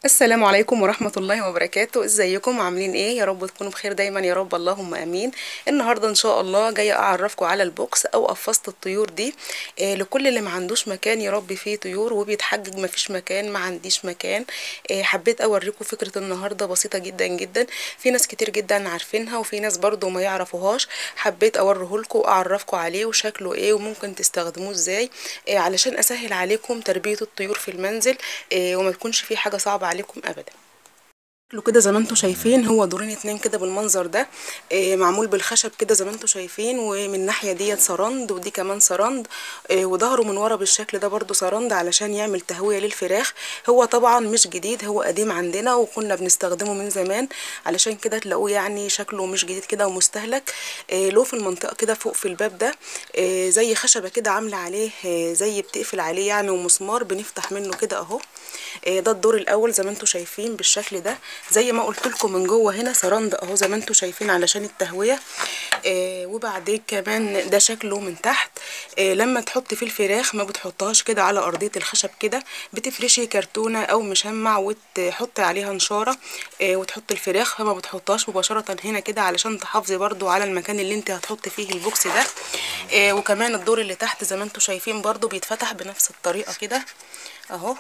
السلام عليكم ورحمة الله وبركاته. ازيكم عاملين ايه؟ يا رب تكونوا بخير دايما يا رب، اللهم امين. النهارده ان شاء الله جايه اعرفكم على البوكس او قفصة الطيور دي. لكل اللي ما عندوش مكان يربي فيه طيور وبيتحجج ما فيش مكان، ما عنديش مكان. حبيت اوريكم فكرة النهارده بسيطة جدا جدا. في ناس كتير جدا عارفينها وفي ناس برضو ما يعرفوهاش. حبيت اوريه لكم واعرفكم عليه وشكله ايه وممكن تستخدموه ازاي، علشان اسهل عليكم تربية الطيور في المنزل، وما تكونش في حاجة صعبة عليكم ابدا. شكله كده زي ما انتم شايفين هو دورين اتنين كده بالمنظر ده. معمول بالخشب كده زي ما انتم شايفين، ومن الناحيه ديت سرند ودي كمان سرند. وظهره من ورا بالشكل ده برضو سرند علشان يعمل تهويه للفراخ. هو طبعا مش جديد، هو قديم عندنا وكنا بنستخدمه من زمان، علشان كده تلاقوه يعني شكله مش جديد كده ومستهلك. له في المنطقه كده فوق في الباب ده زي خشبه كده عامله عليه، زي بتقفل عليه يعني، ومسمار بنفتح منه كده اهو. ده الدور الاول زي ما انتم شايفين بالشكل ده. زي ما قلت لكم من جوه هنا سرند اهو زي ما انتم شايفين علشان التهويه. وبعدين كمان ده شكله من تحت. لما تحطي فيه الفراخ ما بتحطهاش كده على ارضيه الخشب كده، بتفرشي كرتونه او مشمع وتحطي عليها نشاره، وتحطي الفراخ، فما بتحطهاش مباشره هنا كده علشان تحافظي برضو على المكان اللي انت هتحطي فيه البوكس ده. وكمان الدور اللي تحت زي ما انتم شايفين برضو بيتفتح بنفس الطريقه كده اهو.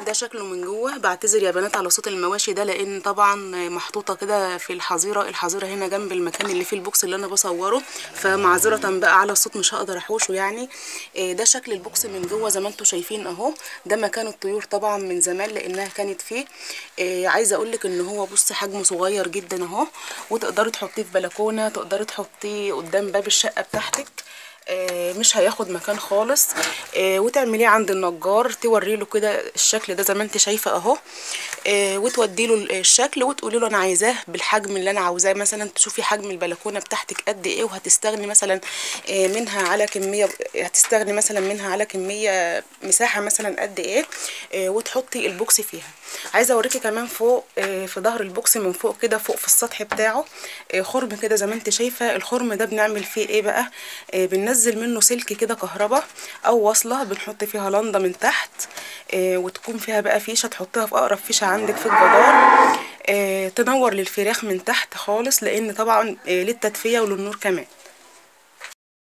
ده شكله من جوه. بعتذر يا بنات على صوت المواشي ده لان طبعا محطوطه كده في الحظيره هنا جنب المكان اللي فيه البوكس اللي انا بصوره، فمعذره بقى على الصوت مش هقدر احوشه يعني. ده شكل البوكس من جوه زي ما انتم شايفين اهو. ده مكان الطيور طبعا من زمان لانها كانت فيه. عايزه اقول لك ان هو بص حجمه صغير جدا اهو، وتقدري تحطيه في بلكونه، تقدري تحطيه قدام باب الشقه بتاعتك. مش هياخد مكان خالص. وتعمليه عند النجار، توري له كده الشكل ده زي ما انت شايفه اهو. وتودي له الشكل وتقولي له انا عايزاه بالحجم اللي انا عاوزاه، مثلا تشوفي حجم البلكونه بتاعتك قد ايه وهتستغني مثلا منها على كميه، هتستغني مثلا منها على كميه مساحه مثلا قد ايه، وتحطي البوكس فيها. عايزه اوريكي كمان فوق في ظهر البوكس من فوق كده، فوق في السطح بتاعه خرم كده زي ما انت شايفه. الخرم ده بنعمل فيه ايه بقى؟ بننزل منه سلك كده كهرباء او وصله، بنحط فيها لنده من تحت، وتكون فيها بقى فيشه تحطها في اقرب فيشه عندك في الجدار، تنور للفراخ من تحت خالص، لان طبعا للتدفئه وللنور كمان.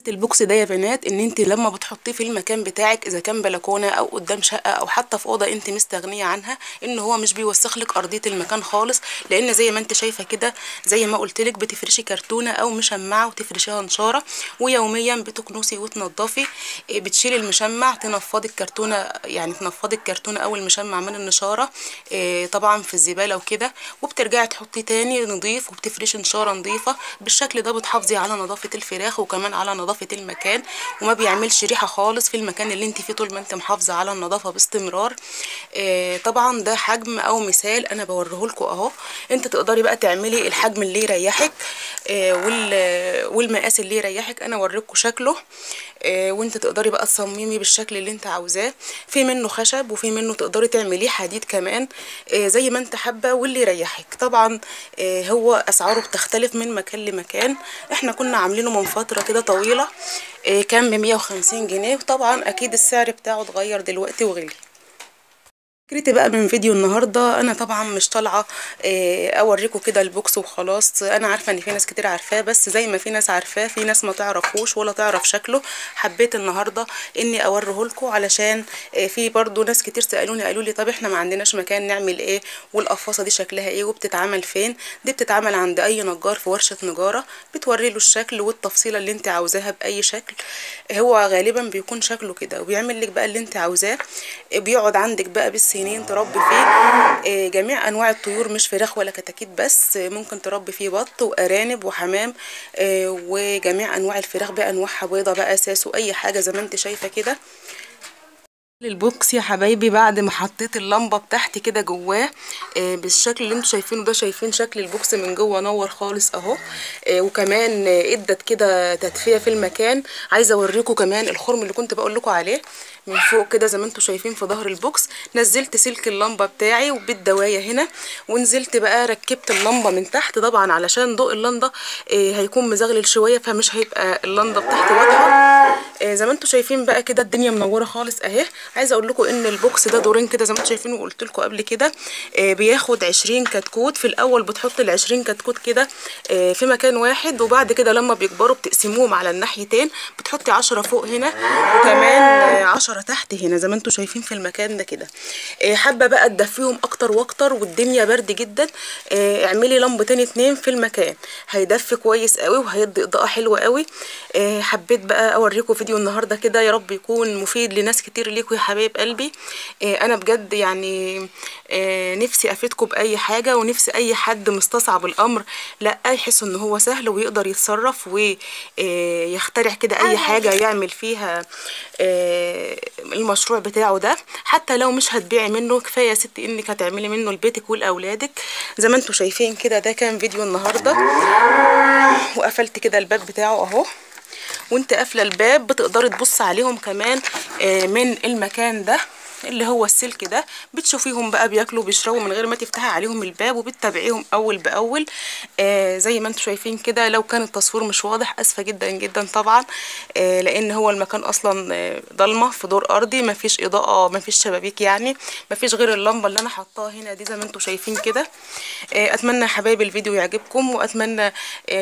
البوكس ده يا بنات ان انت لما بتحطيه في المكان بتاعك، اذا كان بلكونه او قدام شقه او حتى في اوضه انت مستغنيه عنها، ان هو مش بيوسخ لك ارضيه المكان خالص، لان زي ما انت شايفه كده زي ما قلت لك بتفرشي كرتونه او مشمعه وتفرشيها نشاره، ويوميا بتكنسي وتنضفي. بتشيلي المشمع، تنفضي الكرتونه، يعني تنفضي الكرتونه او المشمع من النشاره طبعا في الزباله وكده، وبترجعي تحطيه تاني نضيف وبتفرشي نشاره نظيفه. بالشكل ده بتحافظي على نظافه الفراخ وكمان على نظافه المكان، وما بيعملش ريحه خالص في المكان اللي انت فيه طول ما انت محافظه على النظافه باستمرار. طبعا ده حجم او مثال انا بوريه لكم اهو. انت تقدري بقى تعملي الحجم اللي يريحك والمقاس اللي يريحك. انا اوريكم شكله، وانت تقدري بقى تصممي بالشكل اللي انت عاوزاه. في منه خشب وفي منه تقدري تعمليه حديد كمان، زي ما انت حابه واللي يريحك طبعا. هو اسعاره بتختلف من مكان لمكان. احنا كنا عاملينه من فتره كده طويله، كان ب150 جنيه، وطبعا اكيد السعر بتاعه اتغير دلوقتي وغلي. فكرتي بقى من فيديو النهارده، انا طبعا مش طالعه اوريكم كده البوكس وخلاص. انا عارفه ان في ناس كتير عارفاه، بس زي ما في ناس عارفاه في ناس ما تعرفوش ولا تعرف شكله. حبيت النهارده اني اوريه لكم علشان في برضو ناس كتير سالوني قالوا لي طب احنا ما عندناش مكان نعمل ايه، والقفاصه دي شكلها ايه وبتتعمل فين؟ دي بتتعمل عند اي نجار في ورشه نجاره، بتوري له الشكل والتفصيله اللي انت عاوزاها باي شكل. هو غالبا بيكون شكله كده وبيعمل لك بقى اللي انت عاوزاه. بيقعد عندك بقى بالسنين تربي فيه جميع انواع الطيور، مش فراخ ولا كتاكيت بس، ممكن تربي فيه بط وارانب وحمام، وجميع انواع الفراخ بانواعها، بيضه بقى، ساسو، اي حاجه زي ما انت شايفه كده. البوكس يا حبايبي بعد ما حطيت اللمبه بتاعتي كده جواه بالشكل اللي انتوا شايفينه ده، شايفين شكل البوكس من جوه نور خالص اهو. وكمان ادت كده تدفئه في المكان. عايزه اوريكم كمان الخرم اللي كنت بقول لكم عليه. من فوق كده زي ما انتم شايفين في ظهر البوكس. نزلت سلك اللمبه بتاعي وبالدوايه هنا، ونزلت بقى ركبت اللمبه من تحت طبعا علشان ضوء اللمبه هيكون مزغلل شويه، فمش هيبقى اللمبه بتاعتي واضحه. زي ما انتم شايفين بقى كده الدنيا منوره خالص اهي. عايزه اقول لكم ان البوكس ده دورين كده زي ما انتم شايفين، وقلت لكم قبل كده بياخد 20 كتكوت. في الاول بتحط ال 20 كتكوت كده في مكان واحد، وبعد كده لما بيكبروا بتقسموهم على الناحيتين، بتحطي 10 فوق هنا وكمان 10 تحت هنا زي ما انتم شايفين في المكان ده كده. حابه بقى تدفيهم اكتر واكتر والدنيا برد جدا، اعملي لمبتين 2 في المكان، هيدفي كويس قوي وهيدي اضاءه حلوه قوي. حبيت بقى اوريكم فيديو النهارده كده، يا رب يكون مفيد لناس كتير ليكم يا حبايب قلبي. انا بجد يعني نفسي افيدكم باي حاجه، ونفسي اي حد مستصعب الامر لا يحس ان هو سهل ويقدر يتصرف ويخترع كده اي حاجه يعمل فيها المشروع بتاعه ده. حتى لو مش هتبيعي منه، كفايه يا ستي انك هتعملي منه لبيتك ولاولادك. زي ما انتم شايفين كده ده كان فيديو النهارده، وقفلت كده الباب بتاعه اهو. وانت قافله الباب بتقدري تبص عليهم كمان من المكان ده اللي هو السلك ده، بتشوفيهم بقى بياكلوا بيشربوا من غير ما تفتحي عليهم الباب، وبتتابعيهم اول باول. زي ما انتم شايفين كده. لو كان التصوير مش واضح اسفه جدا جدا طبعا، لان هو المكان اصلا ضلمه في دور ارضي، مفيش اضاءه مفيش شبابيك، يعني مفيش غير اللمبه اللي انا حطاها هنا دي زي ما انتم شايفين كده. اتمنى يا حبايبي الفيديو يعجبكم، واتمنى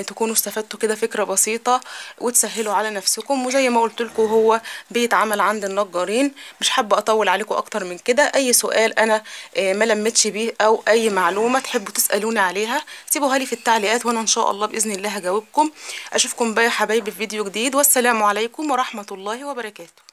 تكونوا استفدتوا كده فكره بسيطه وتسهلوا على نفسكم. وزي ما قلت لكم هو بيتعمل عند النجارين. مش حابه اطول عليكم اكتر من كده. اي سؤال انا ما لمتش بيه او اي معلومه تحبوا تسالوني عليها سيبوها لي في التعليقات، وانا ان شاء الله باذن الله هجاوبكم. اشوفكم بقى يا حبايبي في فيديو جديد، والسلام عليكم ورحمه الله وبركاته.